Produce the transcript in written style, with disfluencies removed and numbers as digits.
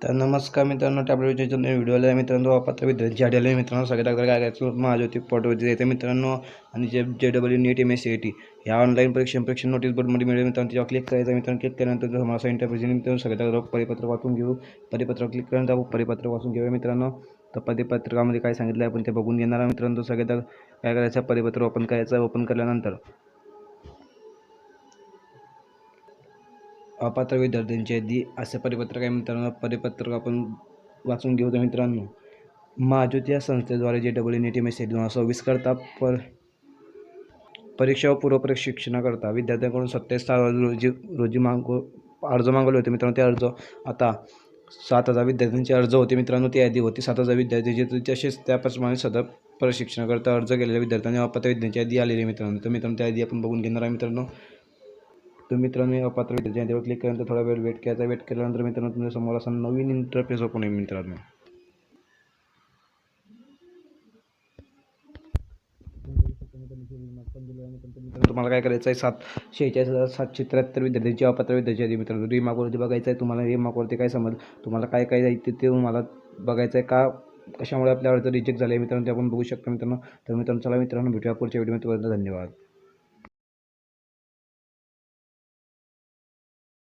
तर नमस्कार मित्रांनो, टॅबलेटच्या नवीन व्हिडिओला मित्रांनो अपात्र विद्यार्थी आढळले मित्रांनो सगळ्यात अगोदर काय करायचं महाज्योती पोर्टलवरती जायचं मित्रांनो आणि JEE नीट MSCIT या ऑनलाईन परीक्षा नोटीस बोर्डमध्ये मिळेल मित्रांनो त्याच्यावर क्लिक करायचं मित्रांनो. क्लिक केल्यानंतर तुम्हाला साइन टाईप मित्रांनो सगळ्यात अगोदर परिपत्र वाचून घेऊ. परिपत्र क्लिक केल्यानंतर आपण परिपत्र वाचून घेऊया मित्रांनो. तर परिपत्रकामध्ये काय सांगितलं आपण ते बघून घेणार आहे मित्रांनो. सगळ्यात काय करायचं परिपत्र ओपन करायचं. ओपन केल्यानंतर अपात्र विद्यार्थ्यांची यादी असे परिपत्रक आहे मित्रांनो. परिपत्रक आपण वाचून घेऊ मित्रांनो. महाज्योती या संस्थेद्वारे JEE नीट MSCIT 2026 करता परीक्षा व पूर्व प्रशिक्षणाकरता विद्यार्थ्यांकडून 27 रोजी अर्ज मागवले होते मित्रांनो. ते अर्ज आता 7,000 विद्यार्थ्यांचे अर्ज होते मित्रांनो. ती यादी होती 7,000 विद्यार्थ्यांची. तसेच त्याप्रमाणे सदर प्रशिक्षणाकरता अर्ज केलेल्या विद्यार्थ्यांनी अपात्र विद्यार्थ्यांची यादी आलेली मित्रांनो. तर मित्रांनो त्या यादी आपण बघून घेणार आहे मित्रांनो. तर मित्रांनो अपात्र विद्यार्थी यादीवर क्लिक केल्यानंतर थोडा वेळ वेट करायचा. वेट केल्यानंतर मित्रांनो तुमच्या समोर असा नवीन इंटरफेस ओपन होईल मित्रांनो. तुम्हाला काय करायचं आहे 746,773 विद्यार्थ्यांची अपात्र विद्यार्थी यादी मित्रांनो. रिमार्कवरती बघायचं आहे तुम्हाला. रिमार्कवरती काय समज तुम्हाला काय काय आहे ते तुम्हाला बघायचं आहे. कशामुळे आपल्या अर्ज रिजेक्ट झाले मित्रांनो ते आपण बघू शकतो मित्रांनो. तर मित्रांनो चला मित्रांनो भेटूया पुढच्या व्हिडिओमध्ये. धन्यवाद.